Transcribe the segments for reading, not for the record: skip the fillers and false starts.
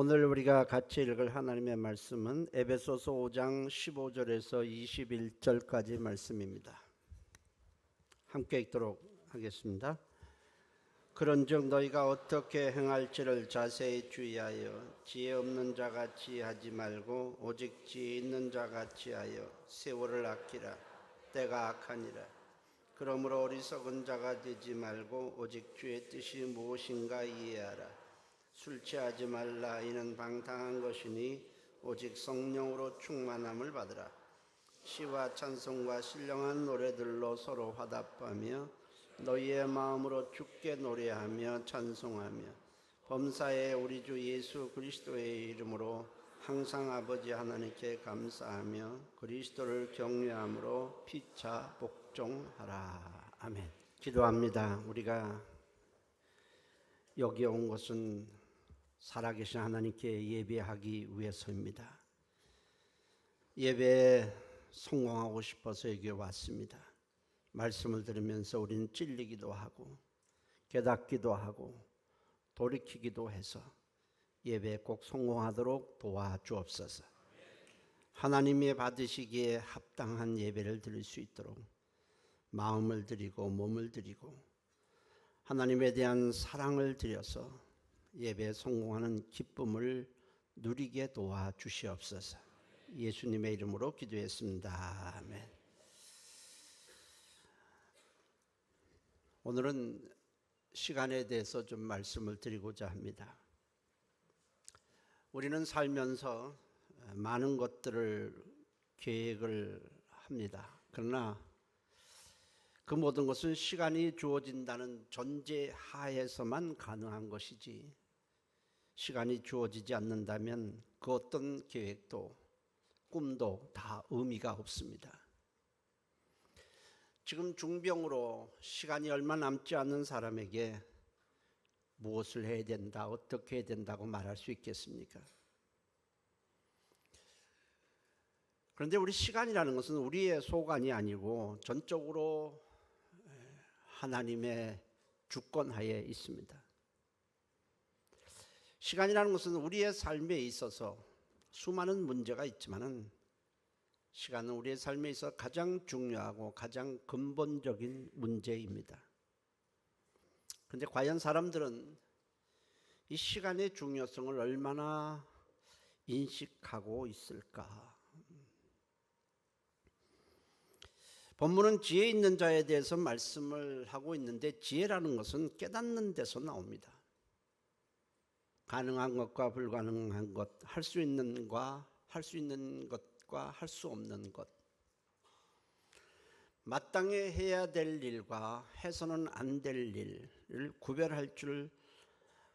오늘 우리가 같이 읽을 하나님의 말씀은 에베소서 5장 15절에서 21절까지 말씀입니다. 함께 읽도록 하겠습니다. 그런즉 너희가 어떻게 행할지를 자세히 주의하여 지혜 없는 자같이 하지 말고 오직 지혜 있는 자같이 하여 세월을 아끼라. 때가 악하니라. 그러므로 어리석은 자가 되지 말고 오직 주의 뜻이 무엇인가 이해하라. 술 취하지 말라. 이는 방탕한 것이니 오직 성령으로 충만함을 받으라. 시와 찬송과 신령한 노래들로 서로 화답하며 너희의 마음으로 주께 노래하며 찬송하며 범사에 우리 주 예수 그리스도의 이름으로 항상 아버지 하나님께 감사하며 그리스도를 경외함으로 피차 복종하라. 아멘. 기도합니다. 우리가 여기 온 것은 살아계신 하나님께 예배하기 위해서입니다. 예배에 성공하고 싶어서 여기 왔습니다. 말씀을 들으면서 우리는 찔리기도 하고 깨닫기도 하고 돌이키기도 해서 예배에 꼭 성공하도록 도와주옵소서. 하나님이 받으시기에 합당한 예배를 드릴 수 있도록 마음을 드리고 몸을 드리고 하나님에 대한 사랑을 드려서 예배에 성공하는 기쁨을 누리게 도와주시옵소서. 예수님의 이름으로 기도했습니다. 아멘. 오늘은 시간에 대해서 좀 말씀을 드리고자 합니다. 우리는 살면서 많은 것들을 계획을 합니다. 그러나 그 모든 것은 시간이 주어진다는 전제 하에서만 가능한 것이지 시간이 주어지지 않는다면 그 어떤 계획도 꿈도 다 의미가 없습니다. 지금 중병으로 시간이 얼마 남지 않은 사람에게 무엇을 해야 된다, 어떻게 해야 된다고 말할 수 있겠습니까? 그런데 우리 시간이라는 것은 우리의 소관이 아니고 전적으로 하나님의 주권하에 있습니다. 시간이라는 것은 우리의 삶에 있어서 수많은 문제가 있지만은 시간은 우리의 삶에 있어 가장 중요하고 가장 근본적인 문제입니다. 그런데 과연 사람들은 이 시간의 중요성을 얼마나 인식하고 있을까? 본문은 지혜 있는 자에 대해서 말씀을 하고 있는데 지혜라는 것은 깨닫는 데서 나옵니다. 가능한 것과 불가능한 것, 할 수 있는 것과 할 수 없는 것, 마땅히 해야 될 일과 해서는 안 될 일을 구별할 줄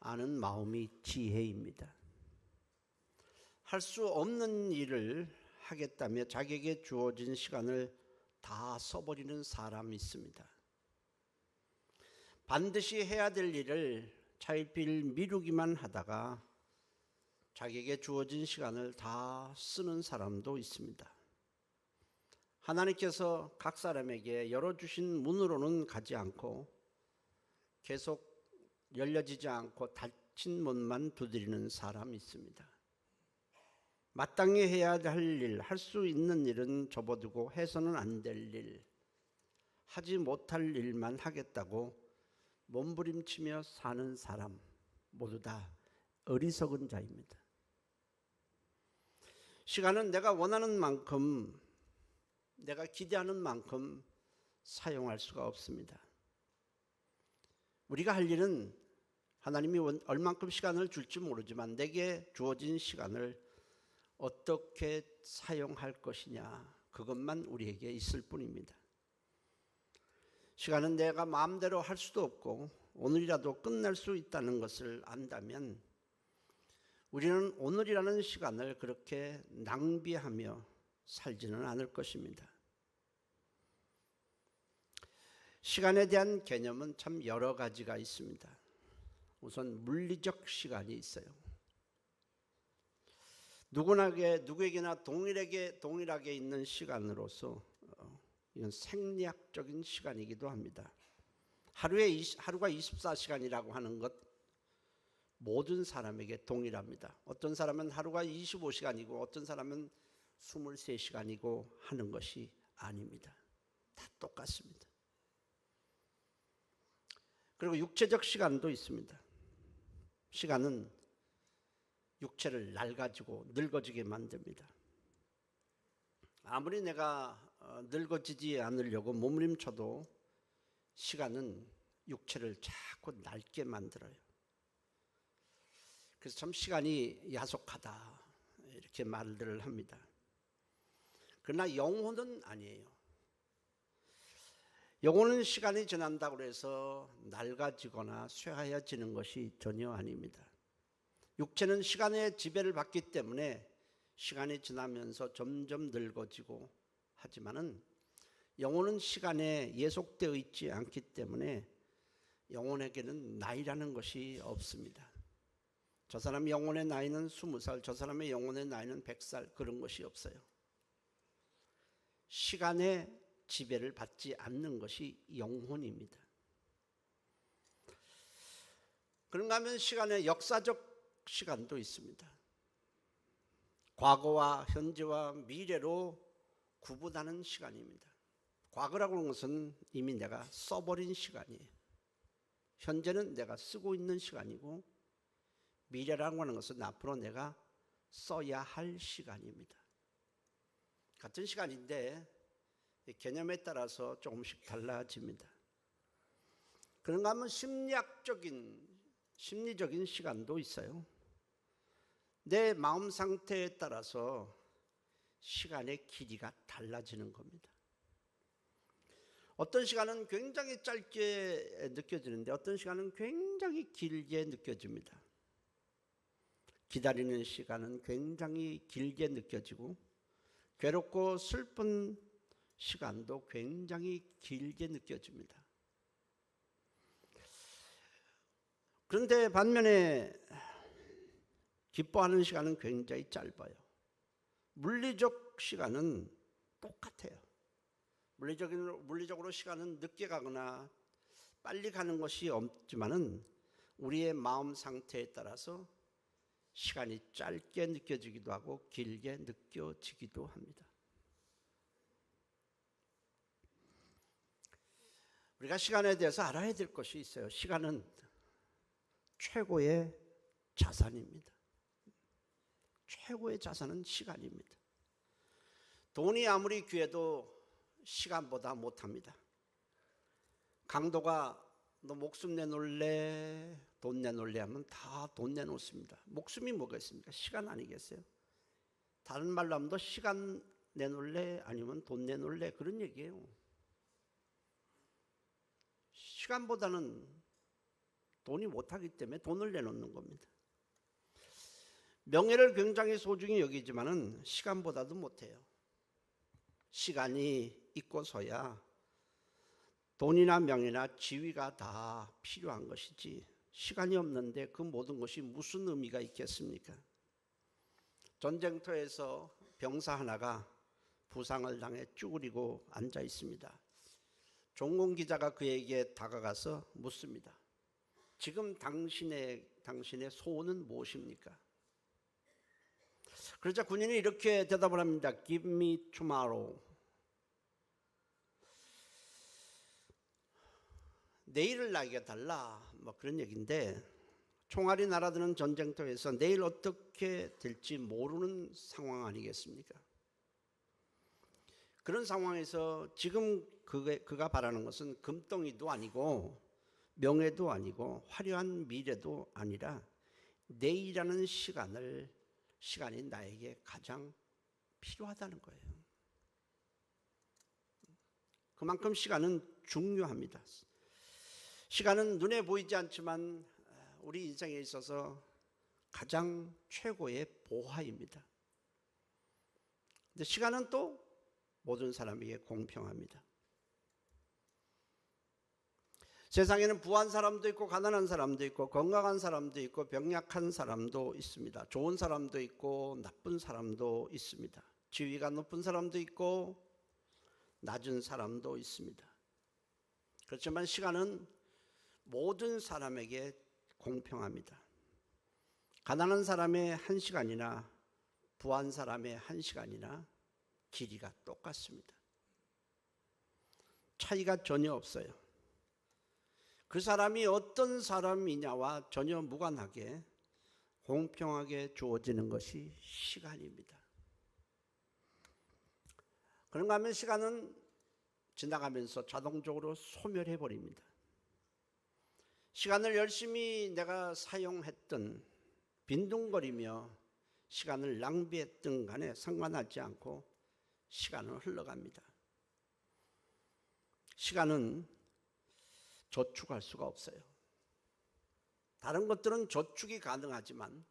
아는 마음이 지혜입니다. 할 수 없는 일을 하겠다며 자기에게 주어진 시간을 다 써버리는 사람이 있습니다. 반드시 해야 될 일을 차일피일 미루기만 하다가 자기에게 주어진 시간을 다 쓰는 사람도 있습니다. 하나님께서 각 사람에게 열어주신 문으로는 가지 않고 계속 열려지지 않고 닫힌 문만 두드리는 사람이 있습니다. 마땅히 해야 할 일, 할 수 있는 일은 접어두고 해서는 안 될 일, 하지 못할 일만 하겠다고 몸부림치며 사는 사람 모두 다 어리석은 자입니다. 시간은 내가 원하는 만큼, 내가 기대하는 만큼 사용할 수가 없습니다. 우리가 할 일은 하나님이 얼만큼 시간을 줄지 모르지만 내게 주어진 시간을 어떻게 사용할 것이냐, 그것만 우리에게 있을 뿐입니다. 시간은 내가 마음대로 할 수도 없고 오늘이라도 끝낼 수 있다는 것을 안다면 우리는 오늘이라는 시간을 그렇게 낭비하며 살지는 않을 것입니다. 시간에 대한 개념은 참 여러 가지가 있습니다. 우선 물리적 시간이 있어요. 누구에게나 동일하게 있는 시간으로서 이건 생리학적인 시간이기도 합니다. 하루가 24시간이라고 하는 것, 모든 사람에게 동일합니다. 어떤 사람은 하루가 25시간이고 어떤 사람은 23시간이고 하는 것이 아닙니다. 다 똑같습니다. 그리고 육체적 시간도 있습니다. 시간은 육체를 낡아지고 늙어지게 만듭니다. 아무리 내가 늙어지지 않으려고 몸부림쳐도 시간은 육체를 자꾸 낡게 만들어요. 그래서 참 시간이 야속하다 이렇게 말들을 합니다. 그러나 영혼은 아니에요. 영혼은 시간이 지난다고 해서 낡아지거나 쇠하여지는 것이 전혀 아닙니다. 육체는 시간의 지배를 받기 때문에 시간이 지나면서 점점 늙어지고 하지만은 영혼은 시간에 예속되어 있지 않기 때문에 영혼에게는 나이라는 것이 없습니다. 저 사람 영혼의 나이는 20살, 저 사람의 영혼의 나이는 100살 그런 것이 없어요. 시간의 지배를 받지 않는 것이 영혼입니다. 그런가 하면 시간의 역사적 시간도 있습니다. 과거와 현재와 미래로 구분하는 시간입니다. 과거라고 하는 것은 이미 내가 써버린 시간이에요. 현재는 내가 쓰고 있는 시간이고 미래라고 하는 것은 앞으로 내가 써야 할 시간입니다. 같은 시간인데 개념에 따라서 조금씩 달라집니다. 그런가 하면 심리적인 시간도 있어요. 내 마음 상태에 따라서 시간의 길이가 달라지는 겁니다. 어떤 시간은 굉장히 짧게 느껴지는데 어떤 시간은 굉장히 길게 느껴집니다. 기다리는 시간은 굉장히 길게 느껴지고 괴롭고 슬픈 시간도 굉장히 길게 느껴집니다. 그런데 반면에 기뻐하는 시간은 굉장히 짧아요. 물리적 시간은 똑같아요. 물리적으로 시간은 늦게 가거나 빨리 가는 것이 없지만은 우리의 마음 상태에 따라서 시간이 짧게 느껴지기도 하고 길게 느껴지기도 합니다. 우리가 시간에 대해서 알아야 될 것이 있어요. 시간은 최고의 자산입니다. 최고의 자산은 시간입니다. 돈이 아무리 귀해도 시간보다 못합니다. 강도가 너 목숨 내놓을래? 돈 내놓을래? 하면 다 돈 내놓습니다. 목숨이 뭐겠습니까? 시간 아니겠어요? 다른 말로 하면 너 시간 내놓을래? 아니면 돈 내놓을래? 그런 얘기예요. 시간보다는 돈이 못하기 때문에 돈을 내놓는 겁니다. 명예를 굉장히 소중히 여기지만은 시간보다도 못해요. 시간이 있고서야 돈이나 명예나 지위가 다 필요한 것이지 시간이 없는데 그 모든 것이 무슨 의미가 있겠습니까? 전쟁터에서 병사 하나가 부상을 당해 쭈그리고 앉아 있습니다. 종공 기자가 그에게 다가가서 묻습니다. 지금 당신의 소원은 무엇입니까? 그러자 군인이 이렇게 대답을 합니다. Give me tomorrow. 내일을 나에게 달라. 뭐 그런 얘기인데 총알이 날아드는 전쟁터에서 내일 어떻게 될지 모르는 상황 아니겠습니까? 그런 상황에서 지금 그가 바라는 것은 금덩이도 아니고 명예도 아니고 화려한 미래도 아니라 내일이라는 시간이 나에게 가장 필요하다는 거예요. 그만큼 시간은 중요합니다. 시간은 눈에 보이지 않지만 우리 인생에 있어서 가장 최고의 보화입니다. 근데 시간은 또 모든 사람에게 공평합니다. 세상에는 부한 사람도 있고 가난한 사람도 있고 건강한 사람도 있고 병약한 사람도 있습니다. 좋은 사람도 있고 나쁜 사람도 있습니다. 지위가 높은 사람도 있고 낮은 사람도 있습니다. 그렇지만 시간은 모든 사람에게 공평합니다. 가난한 사람의 1시간이나 부한 사람의 1시간이나 길이가 똑같습니다. 차이가 전혀 없어요. 그 사람이 어떤 사람이냐와 전혀 무관하게 공평하게 주어지는 것이 시간입니다. 그런가 하면 시간은 지나가면서 자동적으로 소멸해 버립니다. 시간을 열심히 내가 사용했던, 빈둥거리며 시간을 낭비했던 간에 상관하지 않고 시간은 흘러갑니다. 시간은 저축할 수가 없어요. 다른 것들은 저축이 가능하지만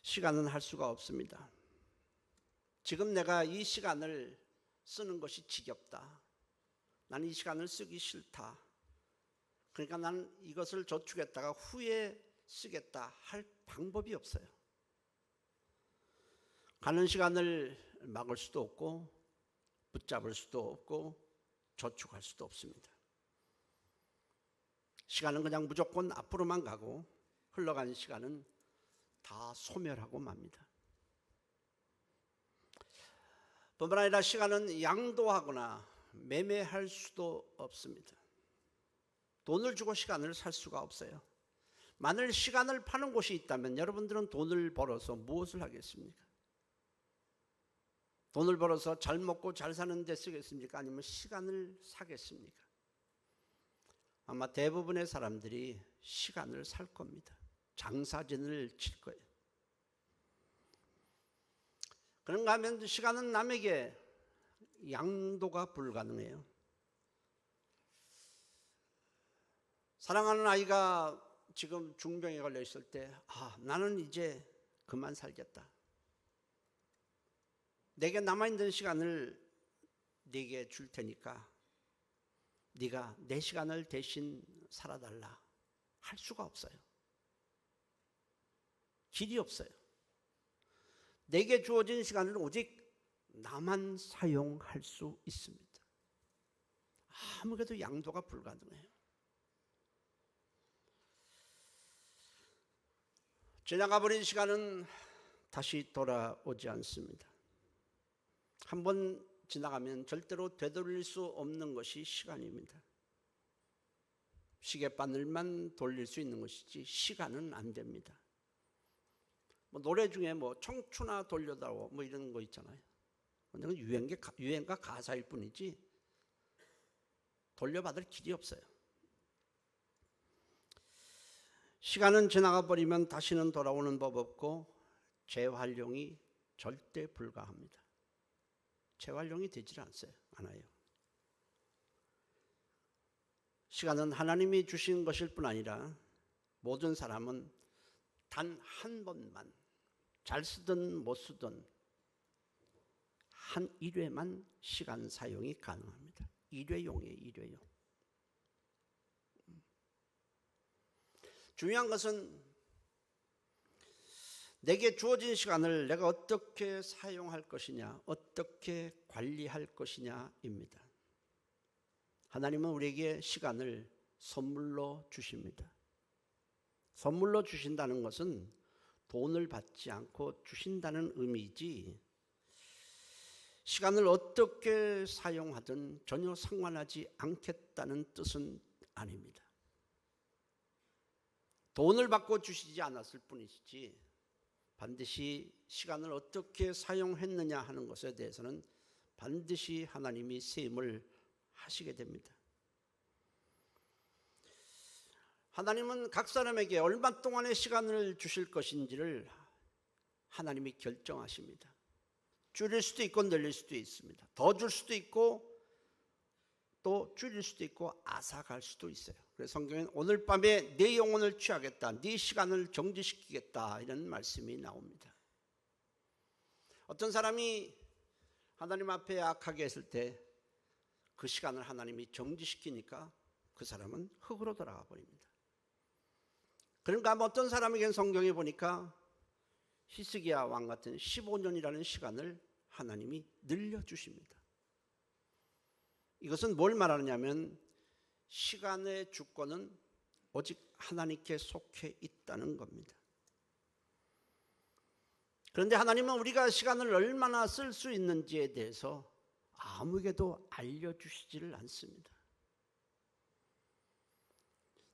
시간은 할 수가 없습니다. 지금 내가 이 시간을 쓰는 것이 지겹다. 나는 이 시간을 쓰기 싫다. 그러니까 나는 이것을 저축했다가 후에 쓰겠다 할 방법이 없어요. 가는 시간을 막을 수도 없고 붙잡을 수도 없고 저축할 수도 없습니다. 시간은 그냥 무조건 앞으로만 가고 흘러간 시간은 다 소멸하고 맙니다. 뿐만 아니라 시간은 양도하거나 매매할 수도 없습니다. 돈을 주고 시간을 살 수가 없어요. 만일 시간을 파는 곳이 있다면 여러분들은 돈을 벌어서 무엇을 하겠습니까? 돈을 벌어서 잘 먹고 잘 사는 데 쓰겠습니까? 아니면 시간을 사겠습니까? 아마 대부분의 사람들이 시간을 살 겁니다. 장사진을 칠 거예요. 그런가 하면 시간은 남에게 양도가 불가능해요. 사랑하는 아이가 지금 중병에 걸려 있을 때, 나는 이제 그만 살겠다. 내게 남아있는 시간을 네게 줄 테니까 네가 내 시간을 대신 살아달라 할 수가 없어요. 길이 없어요. 내게 주어진 시간을 오직 나만 사용할 수 있습니다. 아무래도 양도가 불가능해요. 지나가버린 시간은 다시 돌아오지 않습니다. 한번 지나가면 절대로 되돌릴 수 없는 것이 시간입니다. 시계바늘만 돌릴 수 있는 것이지 시간은 안 됩니다. 노래 중에 청춘아 돌려다오 이런 거 있잖아요. 근데 유행가 가사일 뿐이지 돌려받을 길이 없어요. 시간은 지나가 버리면 다시는 돌아오는 법 없고 재활용이 절대 불가합니다. 재활용이 되질 않아요. 시간은 하나님이 주신 것일 뿐 아니라 모든 사람은 단 한 번만 잘 쓰든 못 쓰든 한 1회만 시간 사용이 가능합니다. 일회용이에요. 일회용. 중요한 것은 내게 주어진 시간을 내가 어떻게 사용할 것이냐, 어떻게 관리할 것이냐입니다. 하나님은 우리에게 시간을 선물로 주십니다. 선물로 주신다는 것은 돈을 받지 않고 주신다는 의미이지 시간을 어떻게 사용하든 전혀 상관하지 않겠다는 뜻은 아닙니다. 돈을 받고 주시지 않았을 뿐이지 반드시 시간을 어떻게 사용했느냐 하는 것에 대해서는 반드시 하나님이 세임을 하시게 됩니다. 하나님은 각 사람에게 얼마 동안의 시간을 주실 것인지를 하나님이 결정하십니다. 줄일 수도 있고 늘릴 수도 있습니다. 더 줄 수도 있고 또 줄일 수도 있고 앗아갈 수도 있어요. 그래서 성경엔 오늘 밤에 네 영혼을 취하겠다, 네 시간을 정지시키겠다 이런 말씀이 나옵니다. 어떤 사람이 하나님 앞에 악하게 했을 때 그 시간을 하나님이 정지시키니까 그 사람은 흙으로 돌아가 버립니다. 그러니까 어떤 사람에게는 성경에 보니까 히스기야 왕 같은 15년이라는 시간을 하나님이 늘려주십니다. 이것은 뭘 말하느냐면 시간의 주권은 오직 하나님께 속해 있다는 겁니다. 그런데 하나님은 우리가 시간을 얼마나 쓸 수 있는지에 대해서 아무에게도 알려주시지를 않습니다.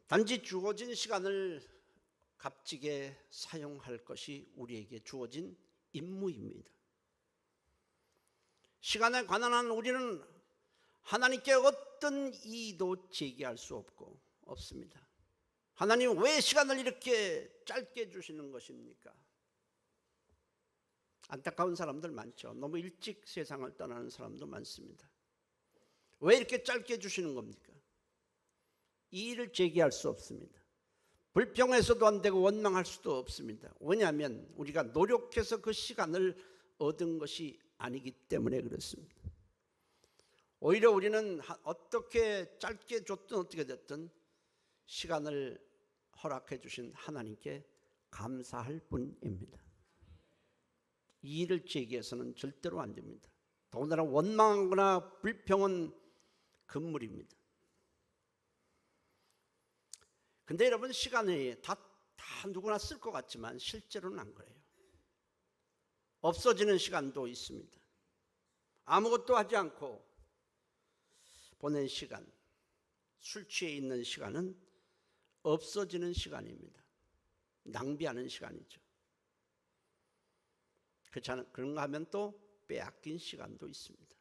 단지 주어진 시간을 값지게 사용할 것이 우리에게 주어진 임무입니다. 시간에 관한 한 우리는 하나님께 어떤 이의도 제기할 수 없습니다. 하나님 왜 시간을 이렇게 짧게 주시는 것입니까? 안타까운 사람들 많죠. 너무 일찍 세상을 떠나는 사람도 많습니다. 왜 이렇게 짧게 주시는 겁니까? 이의를 제기할 수 없습니다. 불평해서도 안 되고 원망할 수도 없습니다. 왜냐하면 우리가 노력해서 그 시간을 얻은 것이 아니기 때문에 그렇습니다. 오히려 우리는 어떻게 짧게 줬든 어떻게 됐든 시간을 허락해 주신 하나님께 감사할 뿐입니다. 이의를 제기해서는 절대로 안 됩니다. 더군다나 원망하거나 불평은 금물입니다. 근데 여러분, 시간이 다 누구나 쓸 것 같지만 실제로는 안 그래요. 없어지는 시간도 있습니다. 아무것도 하지 않고 보낸 시간, 술 취해 있는 시간은 없어지는 시간입니다. 낭비하는 시간이죠. 그런가 하면 또 빼앗긴 시간도 있습니다.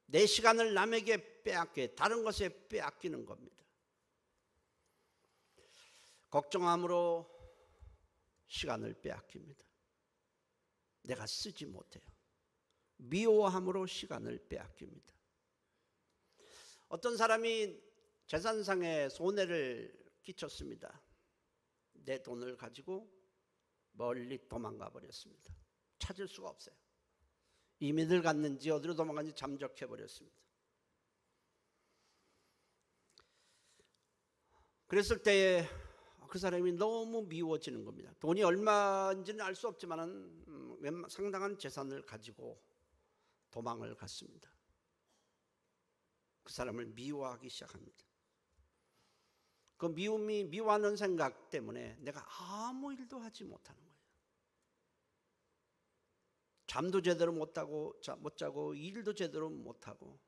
내 시간을 남에게 다른 것에 빼앗기는 겁니다. 걱정함으로 시간을 빼앗깁니다. 내가 쓰지 못해요. 미워함으로 시간을 빼앗깁니다. 어떤 사람이 재산상의 손해를 끼쳤습니다. 내 돈을 가지고 멀리 도망가 버렸습니다. 찾을 수가 없어요. 이민을 갔는지 어디로 도망갔는지 잠적해 버렸습니다. 그랬을 때에 그 사람이 너무 미워지는 겁니다. 돈이 얼마인지는 알 수 없지만 상당한 재산을 가지고 도망을 갔습니다. 그 사람을 미워하기 시작합니다. 그 미워하는 생각 때문에 내가 아무 일도 하지 못하는 거예요. 잠도 제대로 못 자고 일도 제대로 못하고,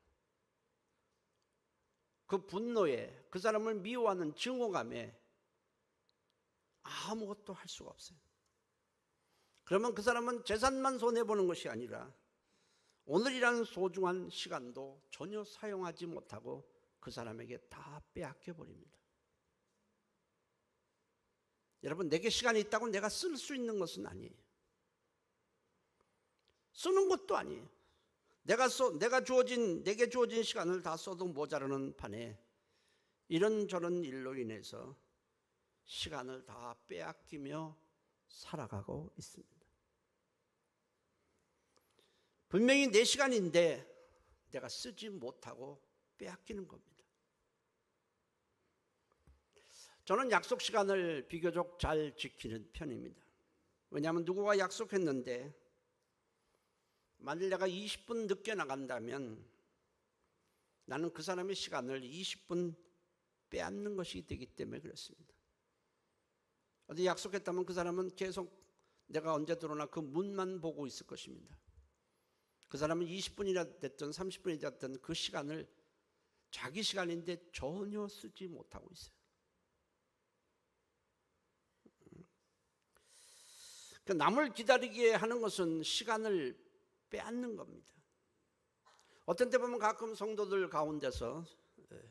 그 분노에, 그 사람을 미워하는 증오감에 아무것도 할 수가 없어요. 그러면 그 사람은 재산만 손해보는 것이 아니라 오늘이라는 소중한 시간도 전혀 사용하지 못하고 그 사람에게 다 빼앗겨 버립니다. 여러분, 내게 시간이 있다고 내가 쓸 수 있는 것은 아니에요. 쓰는 것도 아니에요. 내게 주어진 시간을 다 써도 모자라는 판에 이런저런 일로 인해서 시간을 다 빼앗기며 살아가고 있습니다. 분명히 내 시간인데 내가 쓰지 못하고 빼앗기는 겁니다. 저는 약속 시간을 비교적 잘 지키는 편입니다. 왜냐하면 누구가 약속했는데 만일 내가 20분 늦게 나간다면 나는 그 사람의 시간을 20분 빼앗는 것이 되기 때문에 그렇습니다. 어디 약속했다면 그 사람은 계속 내가 언제 들어오나 그 문만 보고 있을 것입니다. 그 사람은 20분이나 됐든 30분이 됐든 그 시간을 자기 시간인데 전혀 쓰지 못하고 있어요. 남을 기다리게 하는 것은 시간을 빼앗는 겁니다. 어떤 때 보면 가끔 성도들 가운데서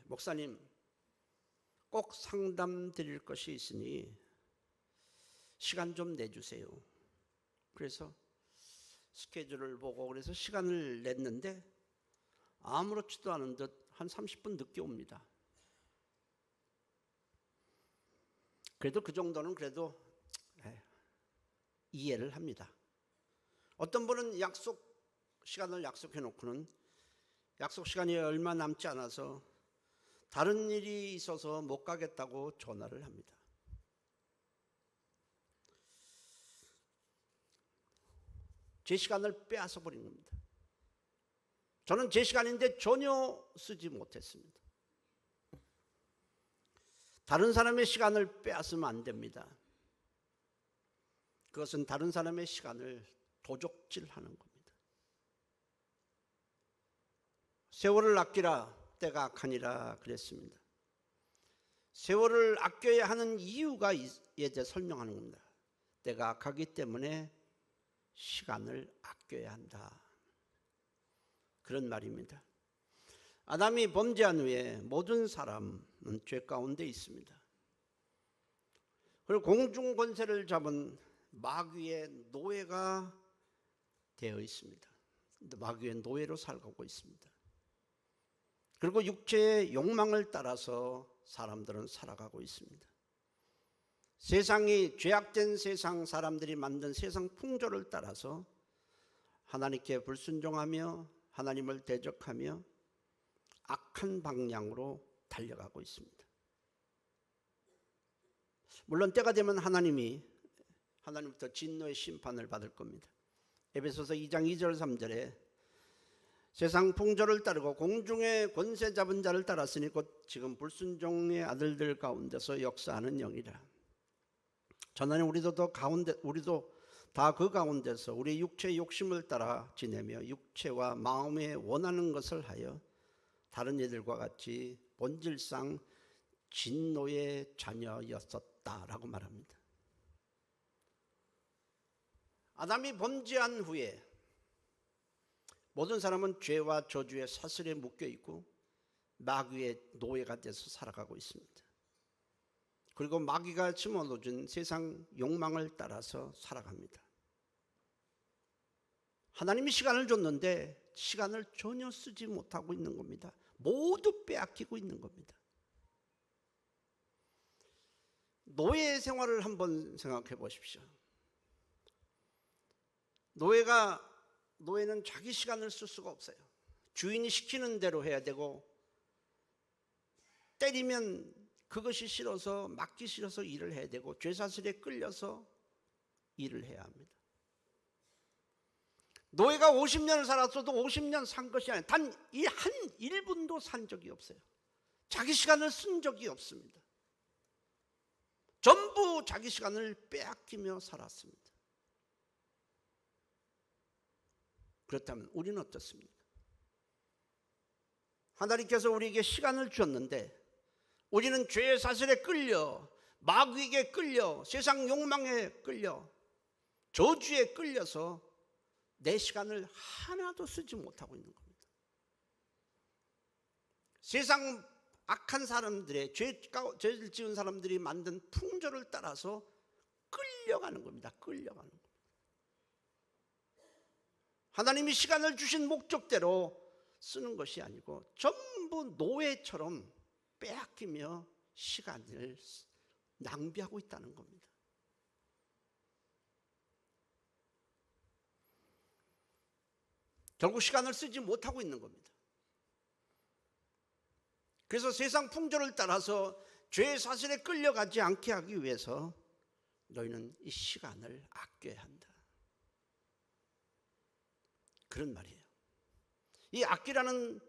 목사님 꼭 상담 드릴 것이 있으니 시간 좀 내주세요. 그래서 스케줄을 보고 그래서 시간을 냈는데 아무렇지도 않은 듯 한 30분 늦게 옵니다. 그래도 그 정도는 그래도 이해를 합니다. 어떤 분은 약속 시간을 약속해 놓고는 약속 시간이 얼마 남지 않아서 다른 일이 있어서 못 가겠다고 전화를 합니다. 제 시간을 빼앗아 버린 겁니다. 저는 제 시간인데 전혀 쓰지 못했습니다. 다른 사람의 시간을 빼앗으면 안 됩니다. 그것은 다른 사람의 시간을 도적질하는 겁니다. 세월을 아끼라 때가 악하니라 그랬습니다. 세월을 아껴야 하는 이유가 이제 설명하는 겁니다. 때가 악하기 때문에 시간을 아껴야 한다. 그런 말입니다. 아담이 범죄한 후에 모든 사람은 죄 가운데 있습니다. 그리고 공중 권세를 잡은 마귀의 노예가 되어 있습니다. 마귀의 노예로 살고 있습니다. 그리고 육체의 욕망을 따라서 사람들은 살아가고 있습니다. 세상이 죄악된 세상, 사람들이 만든 세상 풍조를 따라서 하나님께 불순종하며 하나님을 대적하며 악한 방향으로 달려가고 있습니다. 물론 때가 되면 하나님부터 진노의 심판을 받을 겁니다. 에베소서 2장 2절 3절에 세상 풍조를 따르고 공중의 권세 잡은 자를 따랐으니 곧 지금 불순종의 아들들 가운데서 역사하는 영이라. 저는 우리도 다 그 가운데서 우리 육체의 욕심을 따라 지내며 육체와 마음에 원하는 것을 하여 다른 이들과 같이 본질상 진노의 자녀였었다라고 말합니다. 아담이 범죄한 후에 모든 사람은 죄와 저주의 사슬에 묶여 있고 마귀의 노예가 돼서 살아가고 있습니다. 그리고 마귀가 심어놓은 세상 욕망을 따라서 살아갑니다. 하나님이 시간을 줬는데 시간을 전혀 쓰지 못하고 있는 겁니다. 모두 빼앗기고 있는 겁니다. 노예 생활을 한번 생각해 보십시오. 노예는 자기 시간을 쓸 수가 없어요. 주인이 시키는 대로 해야 되고, 때리면 그것이 싫어서, 맞기 싫어서 일을 해야 되고, 죄사슬에 끌려서 일을 해야 합니다. 노예가 50년을 살았어도 50년 산 것이 아니라 단 한 1분도 산 적이 없어요. 자기 시간을 쓴 적이 없습니다. 전부 자기 시간을 빼앗기며 살았습니다. 그렇다면 우리는 어떻습니까? 하나님께서 우리에게 시간을 주었는데 우리는 죄의 사슬에 끌려, 마귀에게 끌려, 세상 욕망에 끌려, 저주에 끌려서 내 시간을 하나도 쓰지 못하고 있는 겁니다. 세상 악한 사람들의 죄를 지은 사람들이 만든 풍조를 따라서 끌려가는 겁니다. 끌려가는 겁니다. 하나님이 시간을 주신 목적대로 쓰는 것이 아니고 전부 노예처럼 빼앗기며 시간을 낭비하고 있다는 겁니다. 결국 시간을 쓰지 못하고 있는 겁니다. 그래서 세상 풍조를 따라서 죄의 사슬에 끌려가지 않게 하기 위해서 너희는 이 시간을 아껴야 한다. 그런 말이에요. 이 아끼라는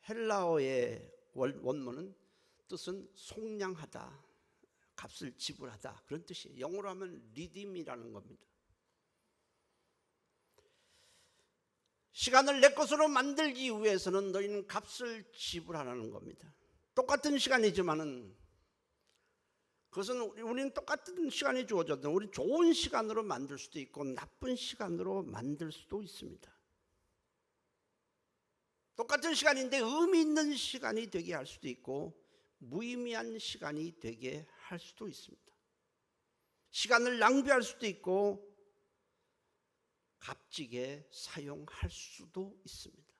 헬라어의 원문은 뜻은 속량하다, 값을 지불하다, 그런 뜻이에요. 영어로 하면 리딤이라는 겁니다. 시간을 내 것으로 만들기 위해서는 너희는 값을 지불하라는 겁니다. 똑같은 시간이지만은 그것은 우리는 똑같은 시간이 주어져도 우리 좋은 시간으로 만들 수도 있고 나쁜 시간으로 만들 수도 있습니다. 똑같은 시간인데 의미 있는 시간이 되게 할 수도 있고 무의미한 시간이 되게 할 수도 있습니다. 시간을 낭비할 수도 있고 값지게 사용할 수도 있습니다.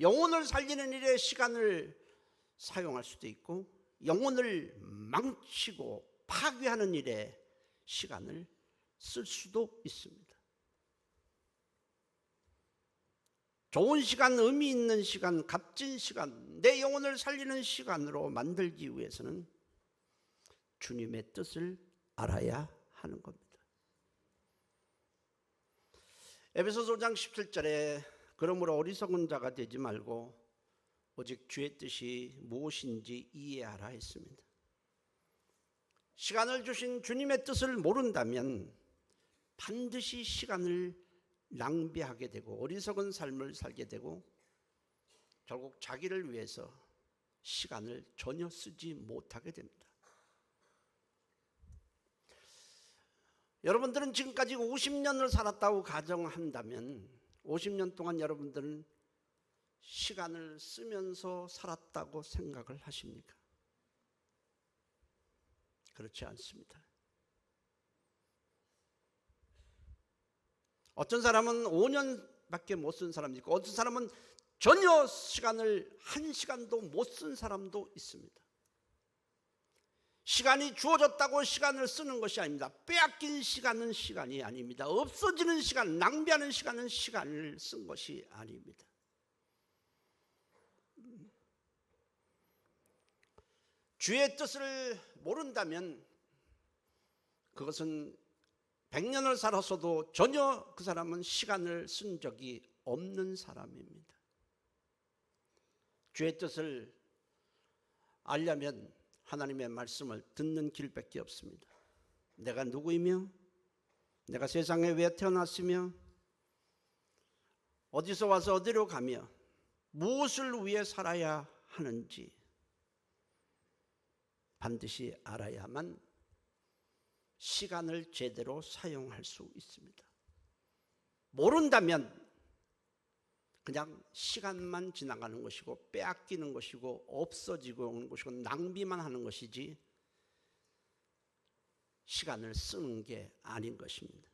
영혼을 살리는 일에 시간을 사용할 수도 있고 영혼을 망치고 파괴하는 일에 시간을 쓸 수도 있습니다. 좋은 시간, 의미 있는 시간, 값진 시간, 내 영혼을 살리는 시간으로 만들기 위해서는 주님의 뜻을 알아야 하는 겁니다. 에베소서 5장 17절에 그러므로 어리석은 자가 되지 말고 오직 주의 뜻이 무엇인지 이해하라 했습니다. 시간을 주신 주님의 뜻을 모른다면 반드시 시간을 낭비하게 되고 어리석은 삶을 살게 되고 결국 자기를 위해서 시간을 전혀 쓰지 못하게 됩니다. 여러분들은 지금까지 50년을 살았다고 가정한다면 50년 동안 여러분들은 시간을 쓰면서 살았다고 생각을 하십니까? 그렇지 않습니다. 어떤 사람은 5년밖에 못 쓴 사람이 있고 어떤 사람은 전혀 시간을 1시간도 못 쓴 사람도 있습니다. 시간이 주어졌다고 시간을 쓰는 것이 아닙니다. 빼앗긴 시간은 시간이 아닙니다. 없어지는 시간, 낭비하는 시간은 시간을 쓴 것이 아닙니다. 주의 뜻을 모른다면 그것은 100년을 살았어도 전혀 그 사람은 시간을 쓴 적이 없는 사람입니다. 주의 뜻을 알려면 하나님의 말씀을 듣는 길밖에 없습니다. 내가 누구이며 내가 세상에 왜 태어났으며 어디서 와서 어디로 가며 무엇을 위해 살아야 하는지 반드시 알아야만 시간을 제대로 사용할 수 있습니다. 모른다면 그냥 시간만 지나가는 것이고 빼앗기는 것이고 없어지고 오는 것이고 낭비만 하는 것이지 시간을 쓰는 게 아닌 것입니다.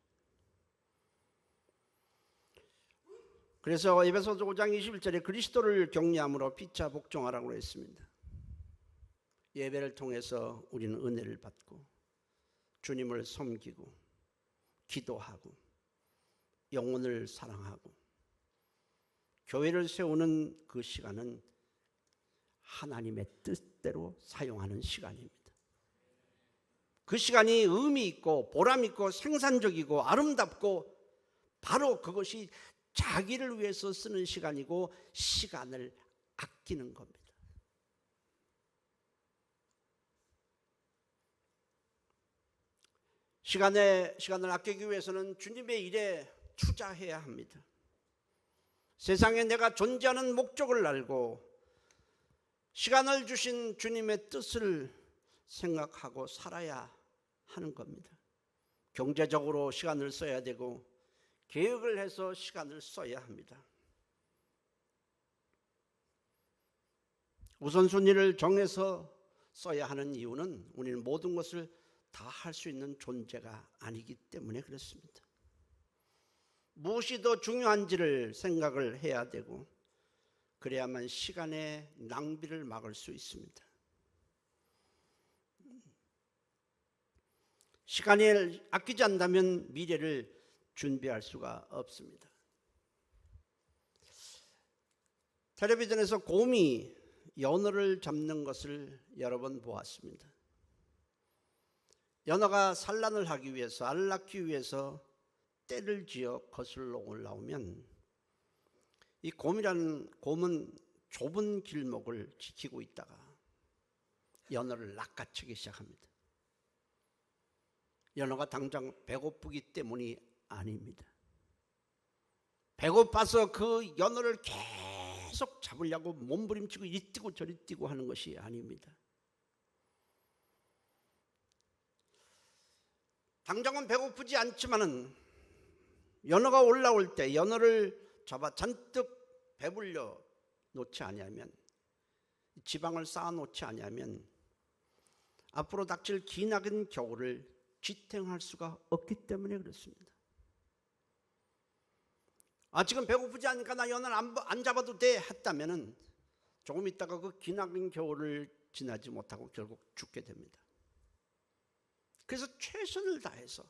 그래서 에베소서 5장 21절에 그리스도를 경외함으로 피차 복종하라고 했습니다. 예배를 통해서 우리는 은혜를 받고 주님을 섬기고 기도하고 영혼을 사랑하고 교회를 세우는 그 시간은 하나님의 뜻대로 사용하는 시간입니다. 그 시간이 의미 있고 보람 있고 생산적이고 아름답고 바로 그것이 자기를 위해서 쓰는 시간이고 시간을 아끼는 겁니다. 시간을 아끼기 위해서는 주님의 일에 투자해야 합니다. 세상에 내가 존재하는 목적을 알고 시간을 주신 주님의 뜻을 생각하고 살아야 하는 겁니다. 경제적으로 시간을 써야 되고 계획을 해서 시간을 써야 합니다. 우선순위를 정해서 써야 하는 이유는 우리는 모든 것을 다 할 수 있는 존재가 아니기 때문에 그렇습니다. 무엇이 더 중요한지를 생각을 해야 되고 그래야만 시간의 낭비를 막을 수 있습니다. 시간을 아끼지 않다면 미래를 준비할 수가 없습니다. 텔레비전에서 곰이 연어를 잡는 것을 여러 번 보았습니다. 연어가 산란을 하기 위해서 알을 낳기 위해서 떼를 지어 거슬러 올라오면 이 곰은 좁은 길목을 지키고 있다가 연어를 낚아채기 시작합니다. 연어가 당장 배고프기 때문이 아닙니다. 배고파서 그 연어를 계속 잡으려고 몸부림치고 이리 뛰고 저리 뛰고 하는 것이 아닙니다. 당장은 배고프지 않지만은 연어가 올라올 때 연어를 잡아 잔뜩 배불려 놓지 아니하면 지방을 쌓아 놓지 아니하면 앞으로 닥칠 기나긴 겨울을 지탱할 수가 없기 때문에 그렇습니다. 지금 배고프지 않으니까 나 연어를 안 잡아도 돼 했다면은 조금 있다가 그 기나긴 겨울을 지나지 못하고 결국 죽게 됩니다. 그래서 최선을 다해서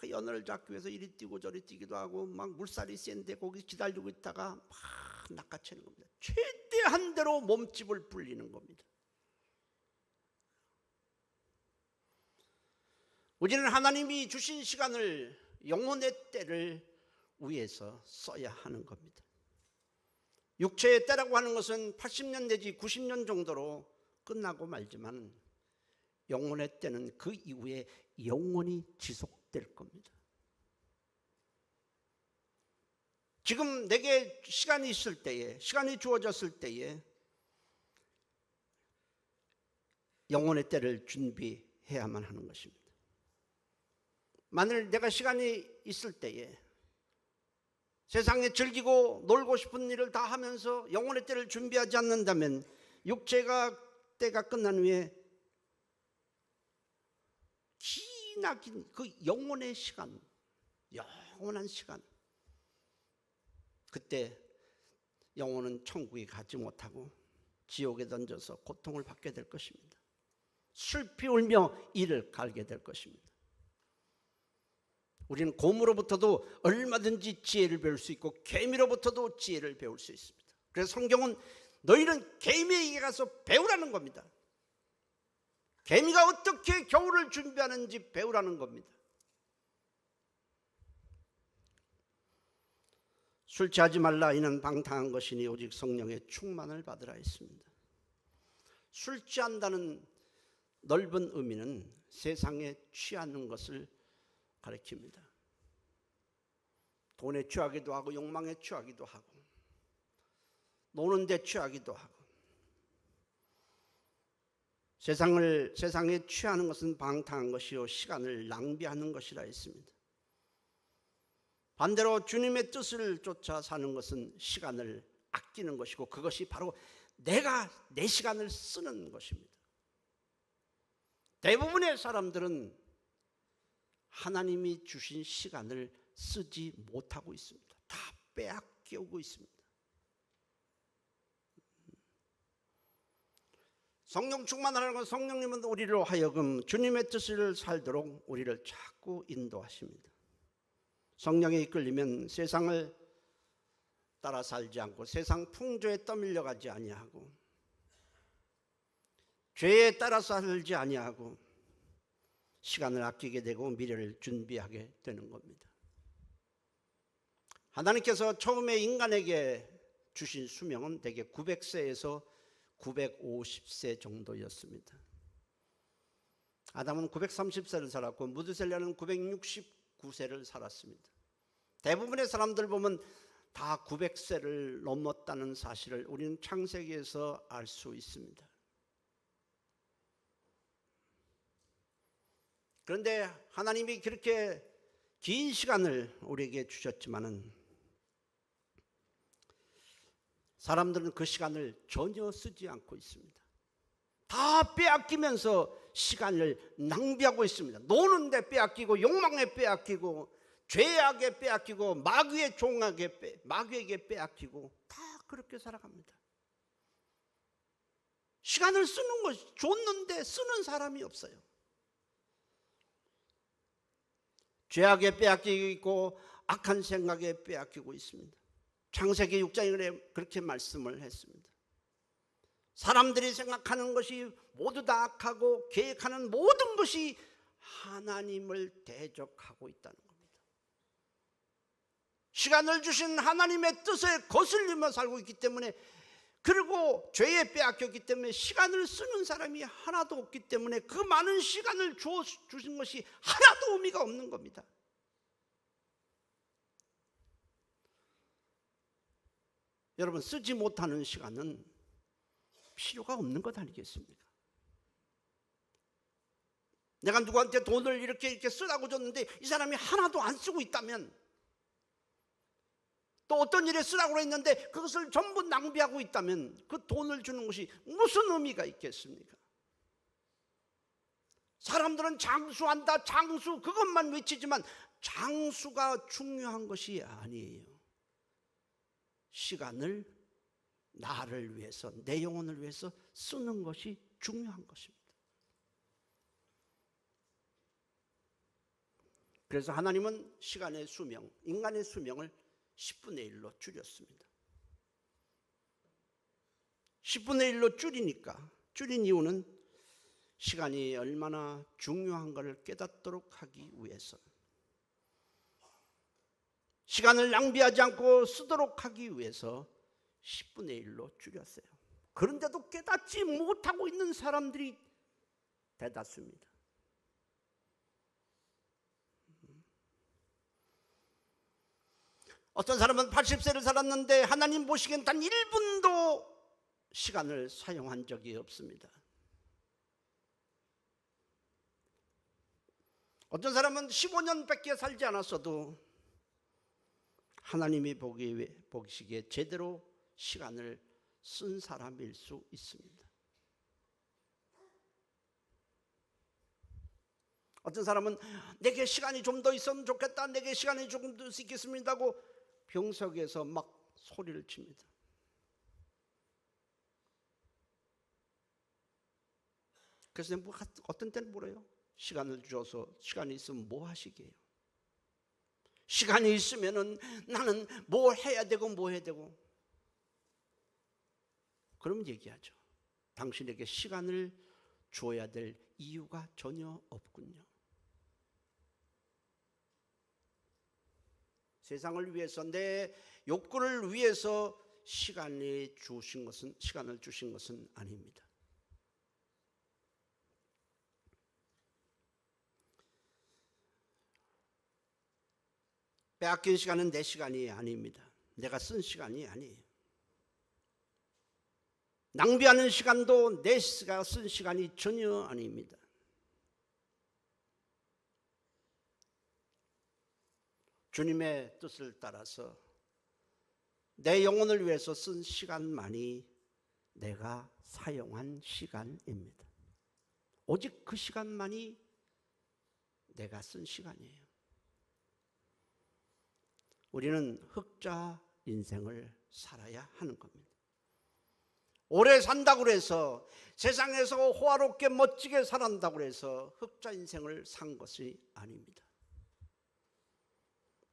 연어를 잡기 위해서 이리 뛰고 저리 뛰기도 하고 막 물살이 센데 거기 기다리고 있다가 막 낚아채는 겁니다. 최대한 대로 몸집을 불리는 겁니다. 우리는 하나님이 주신 시간을 영혼의 때를 위해서 써야 하는 겁니다. 육체의 때라고 하는 것은 80년 내지 90년 정도로 끝나고 말지만 영혼의 때는 그 이후에 영원히 지속될 겁니다. 지금 내게 시간이 있을 때에, 시간이 주어졌을 때에 영혼의 때를 준비해야만 하는 것입니다. 만일 내가 시간이 있을 때에 세상에 즐기고 놀고 싶은 일을 다 하면서 영혼의 때를 준비하지 않는다면 육체가 때가 끝난 후에 기나긴 그 영혼의 시간, 영원한 시간, 그때 영혼은 천국에 가지 못하고 지옥에 던져서 고통을 받게 될 것입니다. 슬피 울며 이를 갈게 될 것입니다. 우리는 곰으로부터도 얼마든지 지혜를 배울 수 있고 개미로부터도 지혜를 배울 수 있습니다. 그래서 성경은 너희는 개미에게 가서 배우라는 겁니다. 개미가 어떻게 겨울을 준비하는지 배우라는 겁니다. 술 취하지 말라 이는 방탕한 것이니 오직 성령의 충만을 받으라 했습니다. 술 취한다는 넓은 의미는 세상에 취하는 것을 가리킵니다. 돈에 취하기도 하고 욕망에 취하기도 하고 노는 데 취하기도 하고 세상에 취하는 것은 방탕한 것이요 시간을 낭비하는 것이라 했습니다. 반대로 주님의 뜻을 쫓아 사는 것은 시간을 아끼는 것이고 그것이 바로 내가 내 시간을 쓰는 것입니다. 대부분의 사람들은 하나님이 주신 시간을 쓰지 못하고 있습니다. 다 빼앗기고 있습니다. 성령 충만하는 건 성령님은 우리로 하여금 주님의 뜻을 살도록 우리를 자꾸 인도하십니다. 성령에 이끌리면 세상을 따라 살지 않고 세상 풍조에 떠밀려가지 아니하고 죄에 따라 살지 아니하고 시간을 아끼게 되고 미래를 준비하게 되는 겁니다. 하나님께서 처음에 인간에게 주신 수명은 대개 900세에서 950세 정도였습니다. 아담은 930세를 살았고 무드셀라는 969세를 살았습니다. 대부분의 사람들 보면 다 900세를 넘었다는 사실을 우리는 창세기에서 알 수 있습니다. 그런데 하나님이 그렇게 긴 시간을 우리에게 주셨지만은 사람들은 그 시간을 전혀 쓰지 않고 있습니다. 다 빼앗기면서 시간을 낭비하고 있습니다. 노는데 빼앗기고 욕망에 빼앗기고 죄악에 빼앗기고 마귀에게 빼앗기고 다 그렇게 살아갑니다. 시간을 쓰는 것이 줬는데 쓰는 사람이 없어요. 죄악에 빼앗기고 있고 악한 생각에 빼앗기고 있습니다. 창세기 6장에 그렇게 말씀을 했습니다. 사람들이 생각하는 것이 모두 다 악하고 계획하는 모든 것이 하나님을 대적하고 있다는 겁니다. 시간을 주신 하나님의 뜻에 거슬리며 살고 있기 때문에 그리고 죄에 빼앗겼기 때문에 시간을 쓰는 사람이 하나도 없기 때문에 그 많은 시간을 주신 것이 하나도 의미가 없는 겁니다. 여러분 쓰지 못하는 시간은 필요가 없는 것 아니겠습니까? 내가 누구한테 돈을 이렇게 쓰라고 줬는데 이 사람이 하나도 안 쓰고 있다면 또 어떤 일에 쓰라고 했는데 그것을 전부 낭비하고 있다면 그 돈을 주는 것이 무슨 의미가 있겠습니까? 사람들은 장수한다 장수 그것만 외치지만 장수가 중요한 것이 아니에요. 시간을 나를 위해서 내 영혼을 위해서 쓰는 것이 중요한 것입니다. 그래서 하나님은 시간의 수명, 인간의 수명을 10분의 1로 줄였습니다. 10분의 1로 줄인 이유는 시간이 얼마나 중요한 것을 깨닫도록 하기 위해서, 시간을 낭비하지 않고 쓰도록 하기 위해서 10분의 1로 줄였어요. 그런데도 깨닫지 못하고 있는 사람들이 대다수입니다. 어떤 사람은 80세를 살았는데 하나님 보시기엔 단 1분도 시간을 사용한 적이 없습니다. 어떤 사람은 15년밖에 살지 않았어도 하나님이 보시기에 제대로 시간을 쓴 사람일 수 있습니다. 어떤 사람은 내게 시간이 좀 더 있으면 좋겠다, 내게 시간이 조금 더 있겠습니다 하고 병석에서 막 소리를 칩니다. 그래서 어떤 때는 물어요. 시간을 주어서 시간이 있으면 뭐 하시게요? 시간이 있으면은 나는 뭐 해야 되고 뭐 해야 되고. 그럼 얘기하죠. 당신에게 시간을 줘야 될 이유가 전혀 없군요. 세상을 위해서, 내 욕구를 위해서 시간을 주신 것은 아닙니다. 빼앗긴 시간은 내 시간이 아닙니다. 내가 쓴 시간이 아니에요. 낭비하는 시간도 내가 쓴 시간이 전혀 아닙니다. 주님의 뜻을 따라서 내 영혼을 위해서 쓴 시간만이 내가 사용한 시간입니다. 오직 그 시간만이 내가 쓴 시간이에요. 우리는 흑자 인생을 살아야 하는 겁니다. 오래 산다고 해서, 세상에서 호화롭게 멋지게 살았다고 해서 흑자 인생을 산 것이 아닙니다.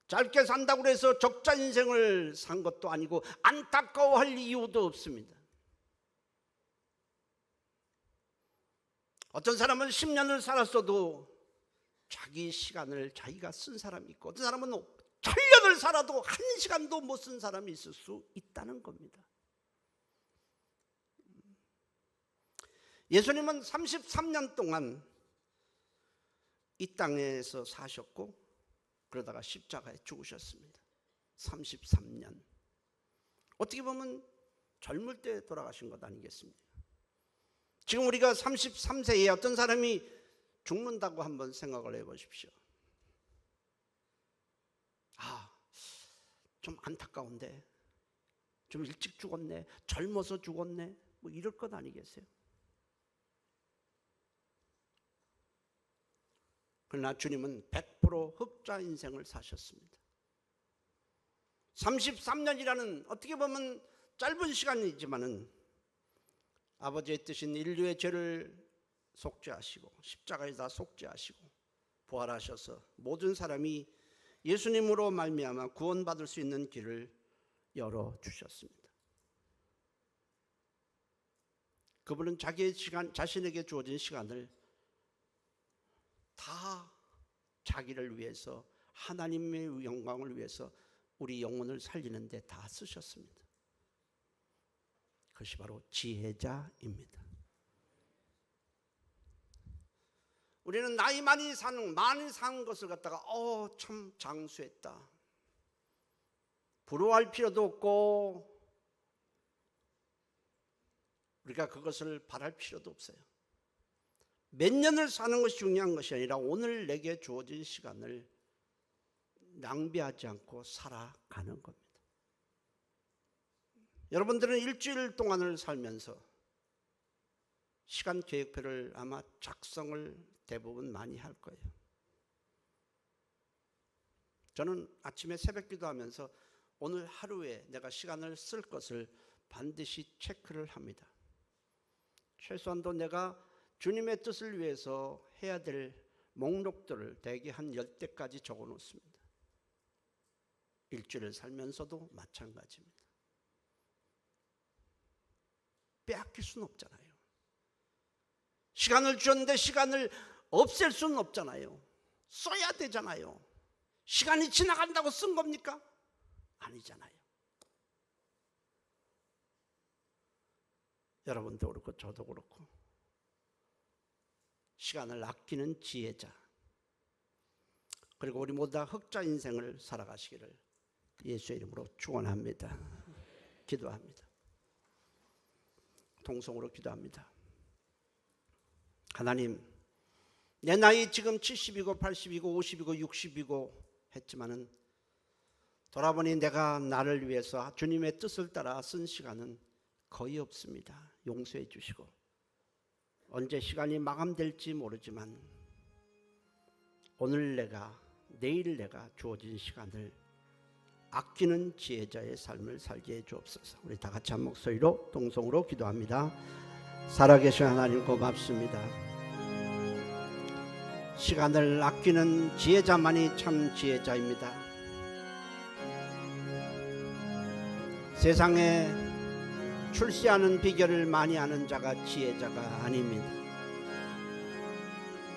짧게 산다고 해서 적자 인생을 산 것도 아니고 안타까워할 이유도 없습니다. 어떤 사람은 10년을 살았어도 자기 시간을 자기가 쓴 사람이 있고, 어떤 사람은 8년을 살아도 1시간도 못 쓴 사람이 있을 수 있다는 겁니다. 예수님은 33년 동안 이 땅에서 사셨고 그러다가 십자가에 죽으셨습니다. 33년. 어떻게 보면 젊을 때 돌아가신 것 아니겠습니까? 지금 우리가 33세에 어떤 사람이 죽는다고 한번 생각을 해보십시오. 좀 안타까운데, 좀 일찍 죽었네, 젊어서 죽었네, 뭐 이럴 것 아니겠어요? 그러나 주님은 100% 흑자 인생을 사셨습니다. 33년이라는 어떻게 보면 짧은 시간이지만은 아버지의 뜻인 인류의 죄를 속죄하시고 십자가에다 속죄하시고 부활하셔서 모든 사람이 예수님으로 말미암아 구원받을 수 있는 길을 열어주셨습니다. 그분은 자기의 시간, 자신에게 주어진 시간을 다 자기를 위해서, 하나님의 영광을 위해서 우리 영혼을 살리는 데 다 쓰셨습니다. 그것이 바로 지혜자입니다. 우리는 나이 많이 사는 것을 갖다가 참 장수했다, 부러워할 필요도 없고 우리가 그것을 바랄 필요도 없어요. 몇 년을 사는 것이 중요한 것이 아니라 오늘 내게 주어진 시간을 낭비하지 않고 살아가는 겁니다. 여러분들은 일주일 동안을 살면서 시간 계획표를 아마 작성을 대부분 많이 할 거예요. 저는 아침에 새벽 기도하면서 오늘 하루에 내가 시간을 쓸 것을 반드시 체크를 합니다. 최소한도 내가 주님의 뜻을 위해서 해야 될 목록들을 대개 한 10대까지 적어 놓습니다. 일주일을 살면서도 마찬가지입니다. 빼앗길 수는 없잖아요. 시간을 주었는데 시간을 없앨 수는 없잖아요. 써야 되잖아요. 시간이 지나간다고 쓴 겁니까? 아니잖아요. 여러분도 그렇고 저도 그렇고 시간을 아끼는 지혜자, 그리고 우리 모두 다 흑자 인생을 살아가시기를 예수의 이름으로 축원합니다. 기도합니다. 동성으로 기도합니다. 하나님, 내 나이 지금 70이고 80이고 50이고 60이고 했지만은 돌아보니 내가 나를 위해서 주님의 뜻을 따라 쓴 시간은 거의 없습니다. 용서해 주시고 언제 시간이 마감될지 모르지만 오늘 내가, 내일 내가 주어진 시간을 아끼는 지혜자의 삶을 살게 해 주옵소서. 우리 다 같이 한 목소리로 동성으로 기도합니다. 살아계신 하나님 고맙습니다. 시간을 아끼는 지혜자만이 참 지혜자입니다. 세상에 출세하는 비결을 많이 아는 자가 지혜자가 아닙니다.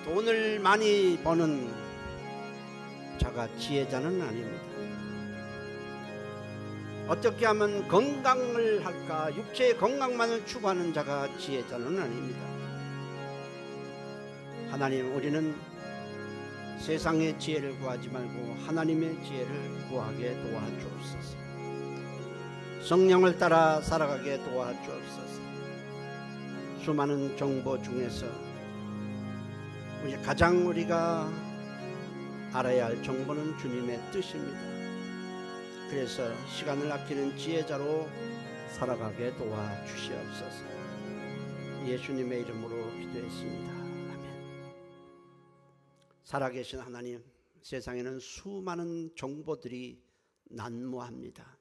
돈을 많이 버는 자가 지혜자는 아닙니다. 어떻게 하면 건강을 할까, 육체의 건강만을 추구하는 자가 지혜자는 아닙니다. 하나님, 우리는 세상의 지혜를 구하지 말고 하나님의 지혜를 구하게 도와주옵소서. 성령을 따라 살아가게 도와주옵소서. 수많은 정보 중에서 가장 우리가 알아야 할 정보는 주님의 뜻입니다. 그래서 시간을 아끼는 지혜자로 살아가게 도와주시옵소서. 예수님의 이름으로 기도했습니다. 아멘. 살아계신 하나님, 세상에는 수많은 정보들이 난무합니다.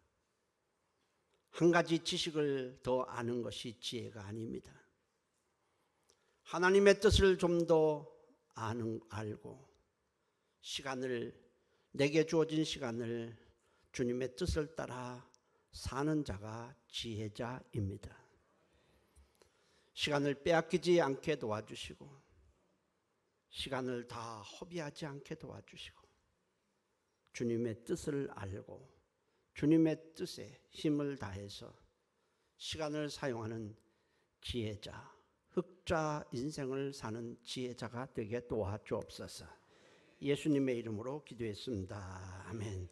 한 가지 지식을 더 아는 것이 지혜가 아닙니다. 하나님의 뜻을 좀 더 알고 시간을, 내게 주어진 시간을 주님의 뜻을 따라 사는 자가 지혜자입니다. 시간을 빼앗기지 않게 도와주시고 시간을 다 허비하지 않게 도와주시고 주님의 뜻을 알고 주님의 뜻에 힘을 다해서 시간을 사용하는 지혜자, 흑자 인생을 사는 지혜자가 되게 도와주옵소서. 예수님의 이름으로 기도했습니다. 아멘.